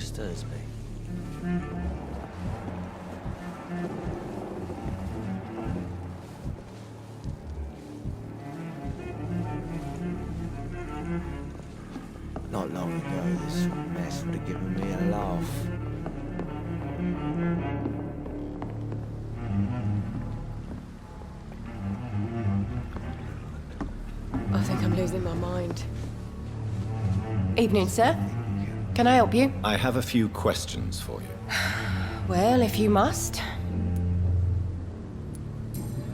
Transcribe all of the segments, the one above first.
stirs me. Not long ago, this mess would have given me a laugh. I think I'm losing my mind. Evening, sir. Can I help you? I have a few questions for you. Well, if you must.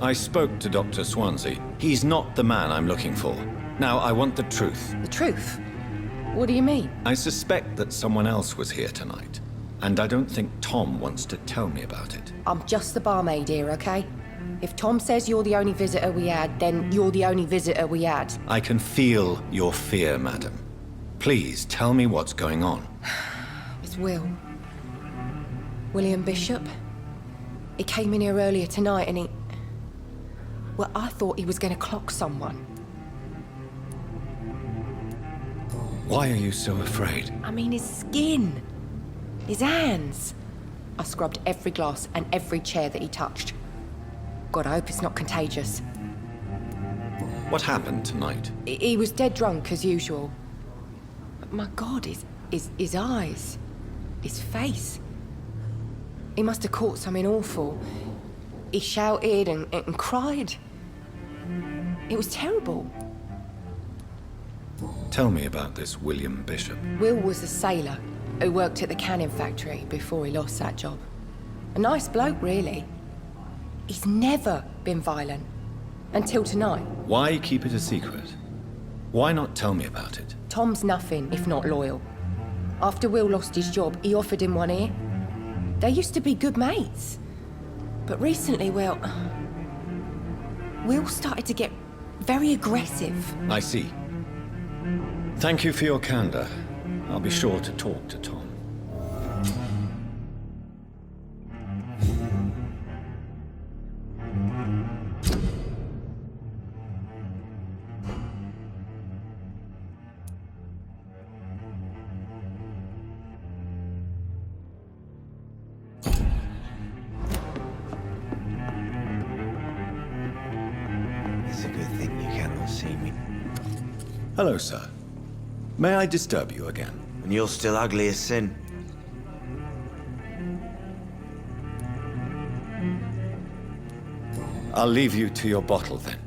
I spoke to Dr. Swansea. He's not the man I'm looking for. Now, I want the truth. The truth? What do you mean? I suspect that someone else was here tonight, and I don't think Tom wants to tell me about it. I'm just the barmaid here, okay? If Tom says you're the only visitor we had, then you're the only visitor we had. I can feel your fear, madam. Please tell me what's going on. It's Will. William Bishop. He came in here earlier tonight and he... Well, I thought he was going to clock someone. Why are you so afraid? I mean, his skin. His hands. I scrubbed every glass and every chair that he touched. God, I hope it's not contagious. What happened tonight? He was dead drunk, as usual. But my God, his eyes. His face. He must have caught something awful. He shouted and cried. It was terrible. Tell me about this William Bishop. Will was a sailor who worked at the canning factory before he lost that job. A nice bloke, really. He's never been violent. Until tonight. Why keep it a secret? Why not tell me about it? Tom's nothing if not loyal. After Will lost his job, he offered him one ear. They used to be good mates. But recently, well... Will started to get very aggressive. I see. Thank you for your candor. I'll be sure to talk to Tom. It's a good thing you cannot see me. Hello, sir. May I disturb you again? And you're still ugly as sin. I'll leave you to your bottle, then.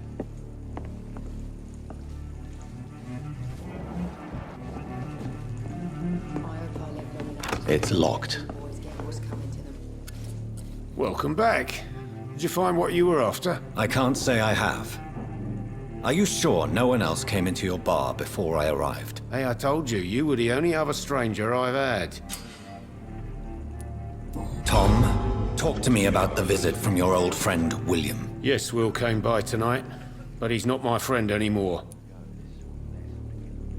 It's locked. Welcome back. Did you find what you were after? I can't say I have. Are you sure no one else came into your bar before I arrived? Hey, I told you, you were the only other stranger I've had. Tom, talk to me about the visit from your old friend, William. Yes, Will came by tonight, but he's not my friend anymore.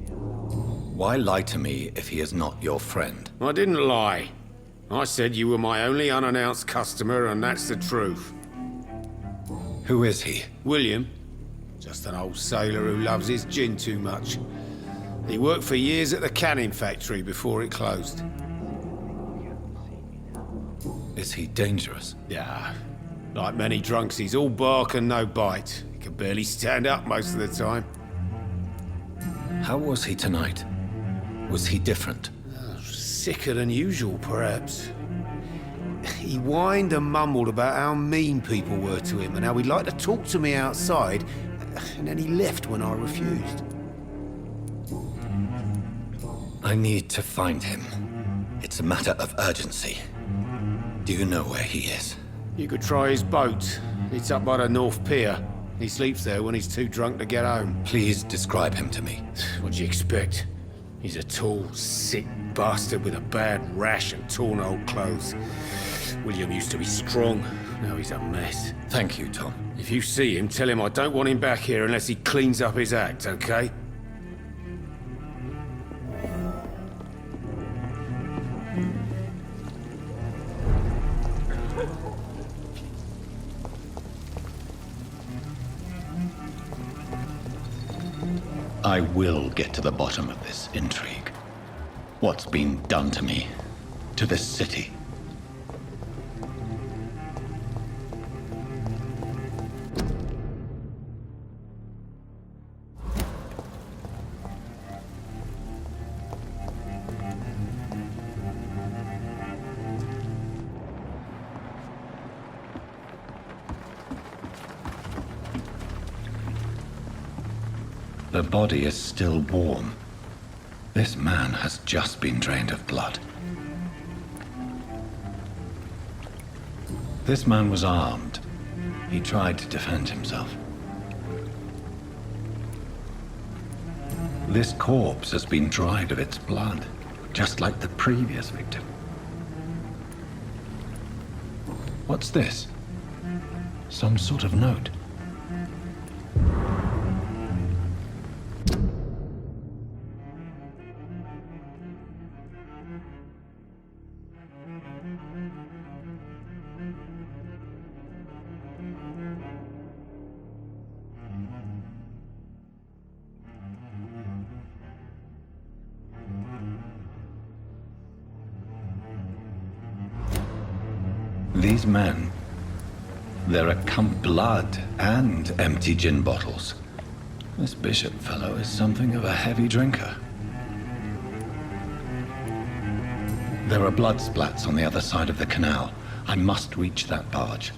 Why lie to me if he is not your friend? I didn't lie. I said you were my only unannounced customer, and that's the truth. Who is he? William. Just an old sailor who loves his gin too much. He worked for years at the canning factory before it closed. Is he dangerous? Yeah. Like many drunks, he's all bark and no bite. He can barely stand up most of the time. How was he tonight? Was he different? Sicker than usual, perhaps. He whined and mumbled about how mean people were to him and how he'd like to talk to me outside, and then he left when I refused. I need to find him. It's a matter of urgency. Do you know where he is? You could try his boat. It's up by the North Pier. He sleeps there when he's too drunk to get home. Please describe him to me. What do you expect? He's a tall, sick bastard with a bad rash and torn old clothes. William used to be strong. Now he's a mess. Thank you, Tom. If you see him, tell him I don't want him back here unless he cleans up his act, okay? I will get to the bottom of this intrigue. What's been done to me to this city. The body is still warm. This man has just been drained of blood. This man was armed. He tried to defend himself. This corpse has been dried of its blood, just like the previous victim. What's this? Some sort of note. These men, there are blood and empty gin bottles. This bishop fellow is something of a heavy drinker. There are blood splats on the other side of the canal. I must reach that barge.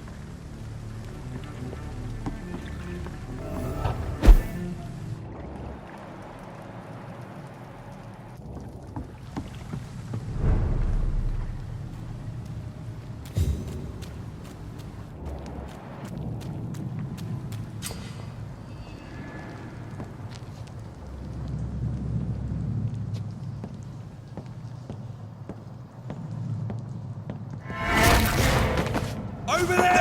Over there!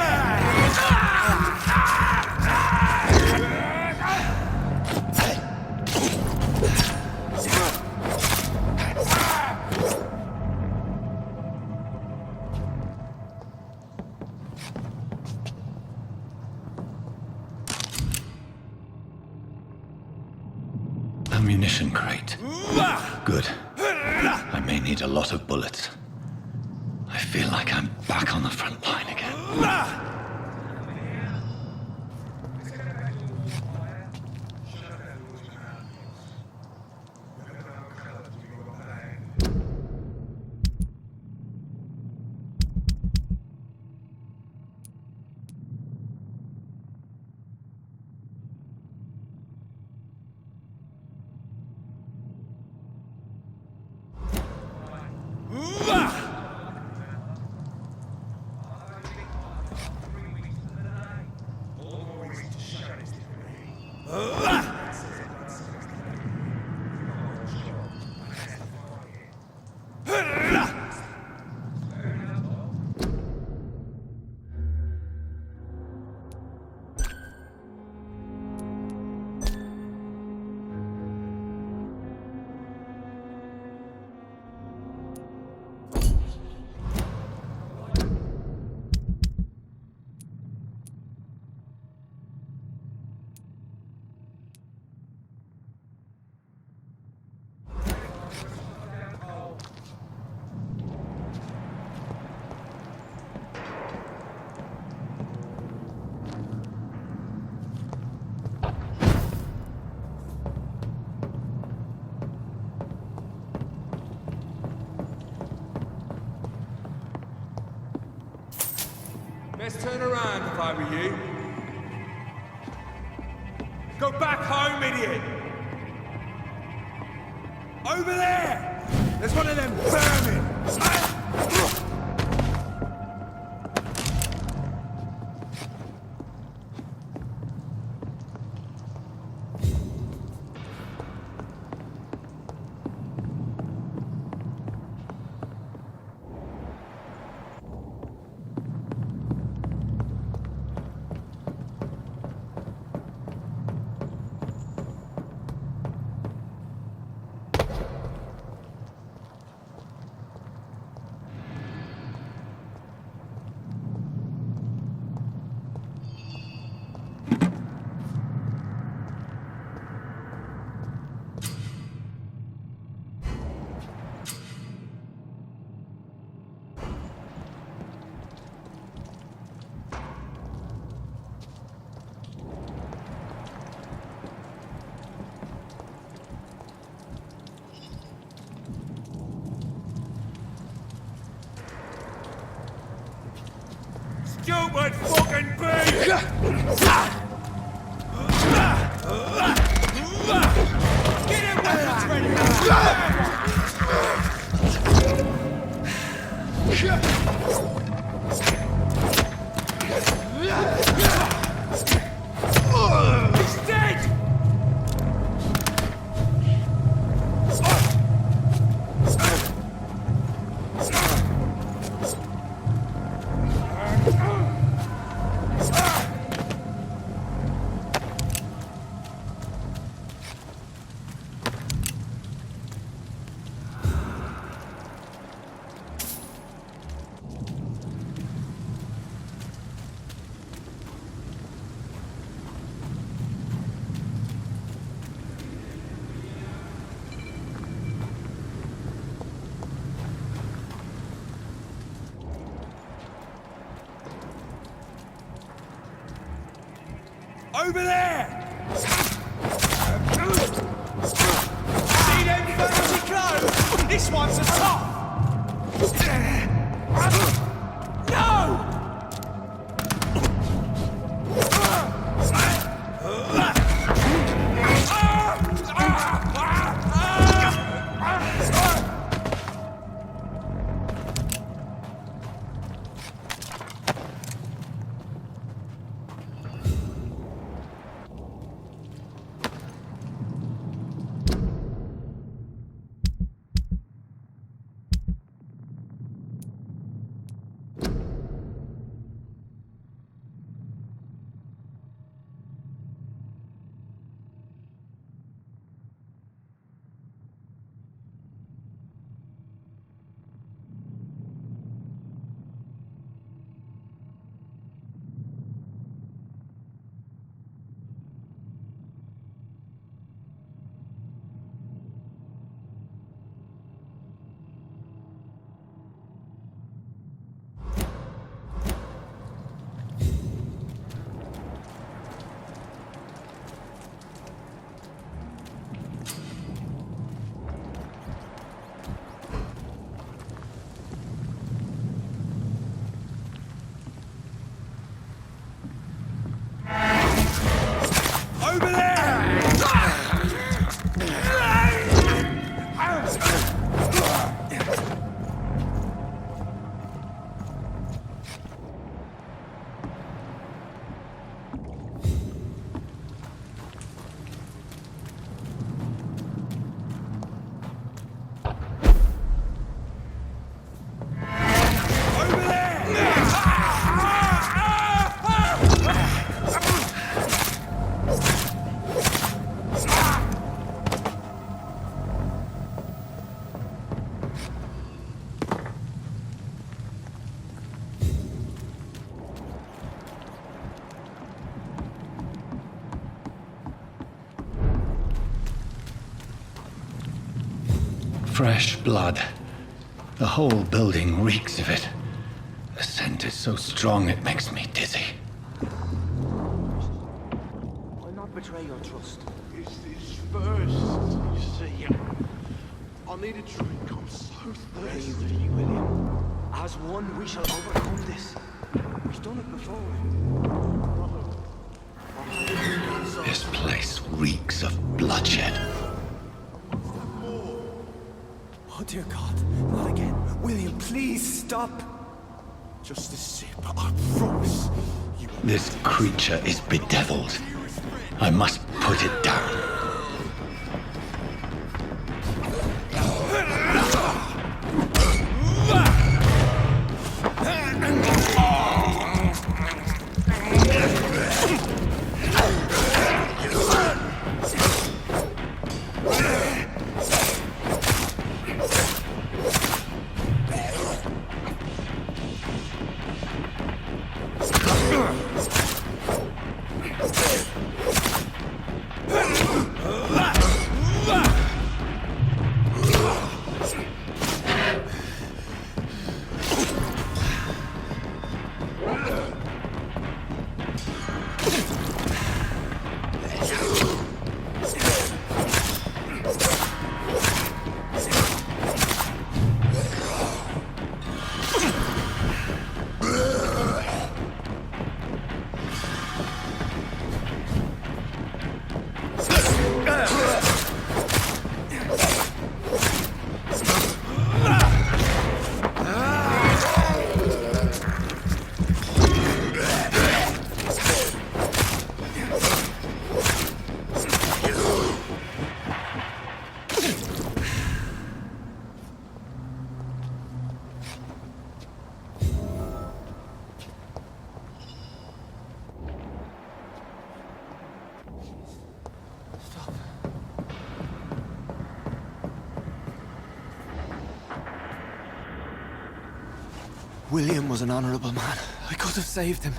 Ammunition crate. Good. I may need a lot of bullets. I feel like I'm back on the front line again. Best turn around if I were you. Go back home, idiot! Over there! There's one of them vermin! stupid fucking beast! Get him weapons ready! He's dead! Over there! See them fancy clothes? This one's a top! No! Over there! Fresh blood. The whole building reeks of it. The scent is so strong it makes me dizzy. I'll not betray your trust. It's this first, you see. I need a drink, I'm so thirsty. Bravely, William. As one, we shall overcome this. We've done it before. This place reeks of bloodshed. Oh dear God, not again. William, please stop. Just a sip, I promise. You won't. This creature is bedeviled. I must put it down. William was an honorable man. I could have saved him.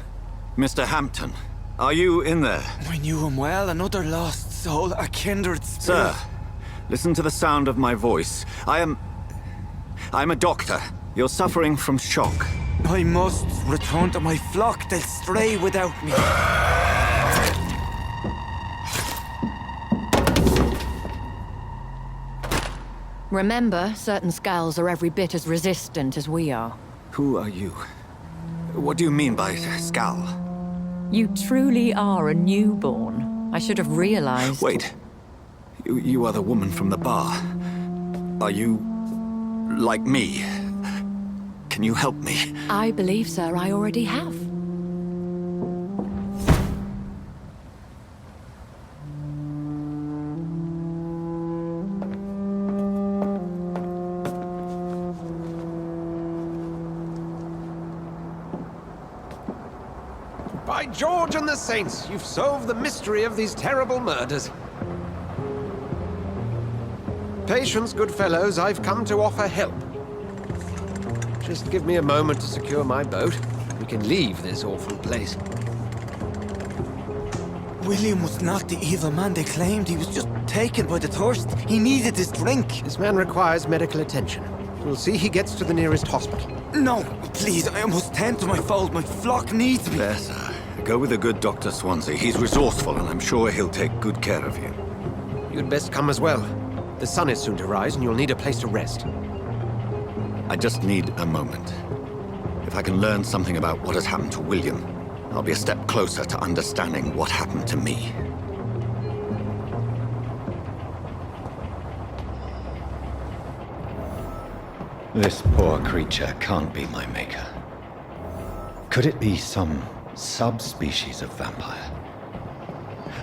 Mr. Hampton, are you in there? I knew him well, another lost soul, a kindred spirit. Sir, listen to the sound of my voice. I'm a doctor. You're suffering from shock. I must return to my flock. They'll stray without me. Remember, certain skulls are every bit as resistant as we are. Who are you? What do you mean by Skal? You truly are a newborn. I should have realized. Wait. You are the woman from the bar. Are you... like me? Can you help me? I believe, sir, I already have. By George and the Saints, you've solved the mystery of these terrible murders. Patience, good fellows, I've come to offer help. Just give me a moment to secure my boat. We can leave this awful place. William was not the evil man they claimed. He was just taken by the thirst. He needed his drink. This man requires medical attention. We'll see he gets to the nearest hospital. No, please, I must tend to my fold. My flock needs me. There, sir. Go with the good Dr. Swansea. He's resourceful, and I'm sure he'll take good care of you. You'd best come as well. The sun is soon to rise, and you'll need a place to rest. I just need a moment. If I can learn something about what has happened to William, I'll be a step closer to understanding what happened to me. This poor creature can't be my maker. Could it be some subspecies of vampire?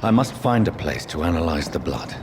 I must find a place to analyze the blood.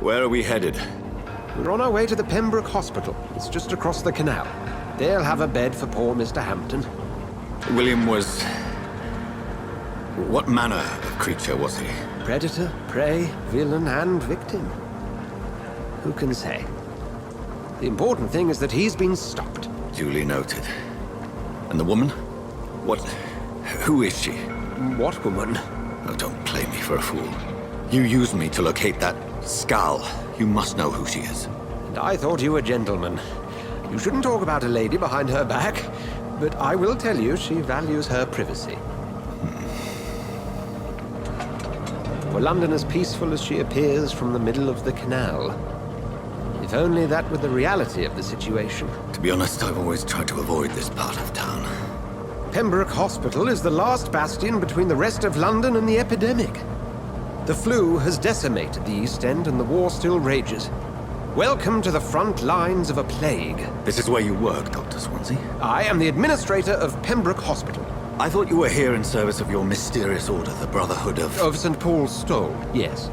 Where are we headed? We're on our way to the Pembroke Hospital. It's just across the canal. They'll have a bed for poor Mr. Hampton. William was... what manner of creature was he? Predator, prey, villain, and victim. Who can say? The important thing is that he's been stopped. Duly noted. And the woman? What... who is she? What woman? Oh, don't play me for a fool. You used me to locate that Skal. You must know who she is. And I thought you a gentleman. You shouldn't talk about a lady behind her back, but I will tell you she values her privacy. Were London as peaceful as she appears from the middle of the canal? If only that were the reality of the situation. To be honest, I've always tried to avoid this part of town. Pembroke Hospital is the last bastion between the rest of London and the epidemic. The flu has decimated the East End and the war still rages. Welcome to the front lines of a plague. This is where you work, Dr. Swansea? I am the administrator of Pembroke Hospital. I thought you were here in service of your mysterious order, the Brotherhood of... Of St. Paul's Stole, yes.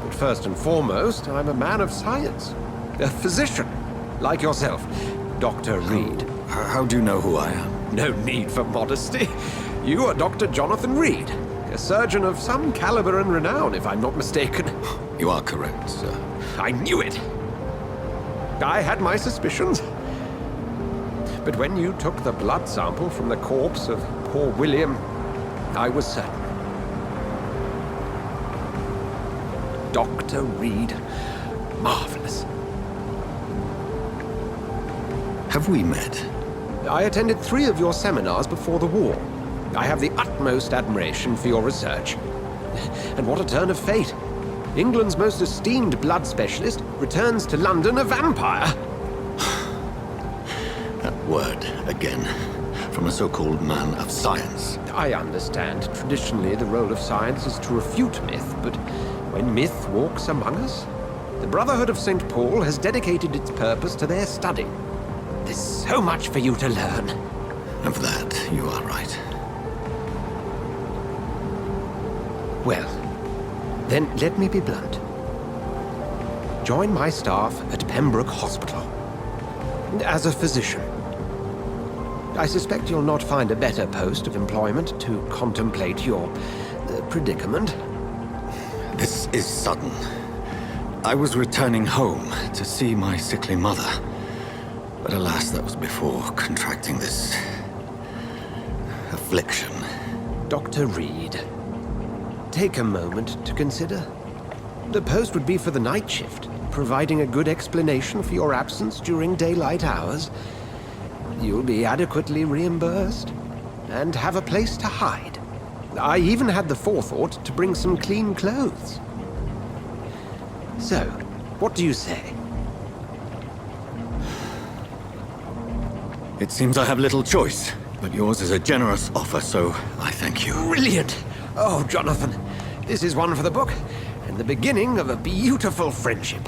But first and foremost, I'm a man of science. A physician, like yourself, Dr. Reed. How do you know who I am? No need for modesty. You are Dr. Jonathan Reed, a surgeon of some caliber and renown, if I'm not mistaken. You are correct, sir. I knew it! I had my suspicions. But when you took the blood sample from the corpse of poor William, I was certain. Dr. Reed. Marvelous. Have we met? I attended 3 of your seminars before the war. I have the utmost admiration for your research. And what a turn of fate. England's most esteemed blood specialist returns to London a vampire. That word again, from a so-called man of science. I understand. Traditionally, the role of science is to refute myth, but when myth walks among us, the Brotherhood of St. Paul has dedicated its purpose to their study. There's so much for you to learn. Of that, you are right. Well, then let me be blunt. Join my staff at Pembroke Hospital. As a physician. I suspect you'll not find a better post of employment to contemplate your predicament. This is sudden. I was returning home to see my sickly mother. But alas, that was before contracting this affliction. Dr. Reed, take a moment to consider. The post would be for the night shift, providing a good explanation for your absence during daylight hours. You'll be adequately reimbursed and have a place to hide. I even had the forethought to bring some clean clothes. So, what do you say? It seems I have little choice, but yours is a generous offer, so I thank you. Brilliant! Oh, Jonathan, this is one for the book, and the beginning of a beautiful friendship.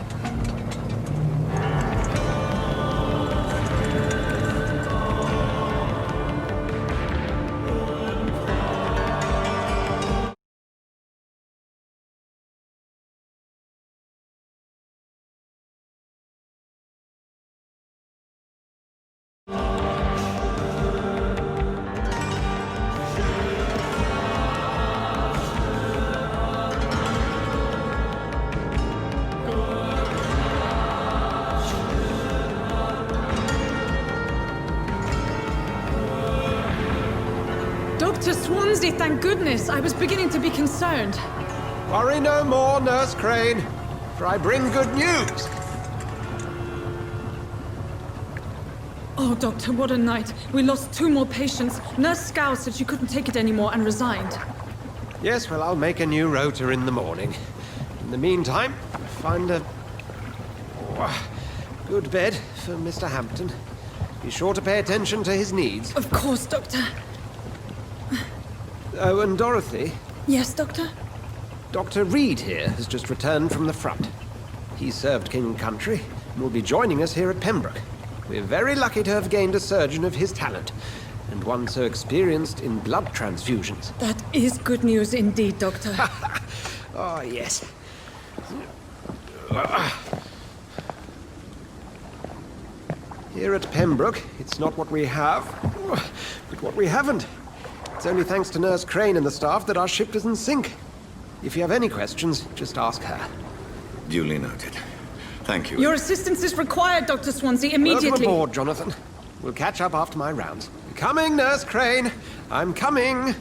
Dr. Swansea, thank goodness. I was beginning to be concerned. Worry no more, Nurse Crane, for I bring good news. Oh, Doctor, what a night. We lost 2 more patients. Nurse Scow said she couldn't take it anymore and resigned. Yes, well, I'll make a new rota in the morning. In the meantime, find a good bed for Mr. Hampton. Be sure to pay attention to his needs. Of course, Doctor. Oh, and Dorothy? Yes, Doctor? Dr. Reed here has just returned from the front. He served King and Country and will be joining us here at Pembroke. We're very lucky to have gained a surgeon of his talent, and one so experienced in blood transfusions. That is good news indeed, Doctor. Oh, yes. Here at Pembroke, it's not what we have, but what we haven't. It's only thanks to Nurse Crane and the staff that our ship doesn't sink. If you have any questions, just ask her. Duly noted. Thank you. Your assistance is required, Dr. Swansea, immediately. Welcome aboard, Jonathan. We'll catch up after my rounds. Coming, Nurse Crane. I'm coming.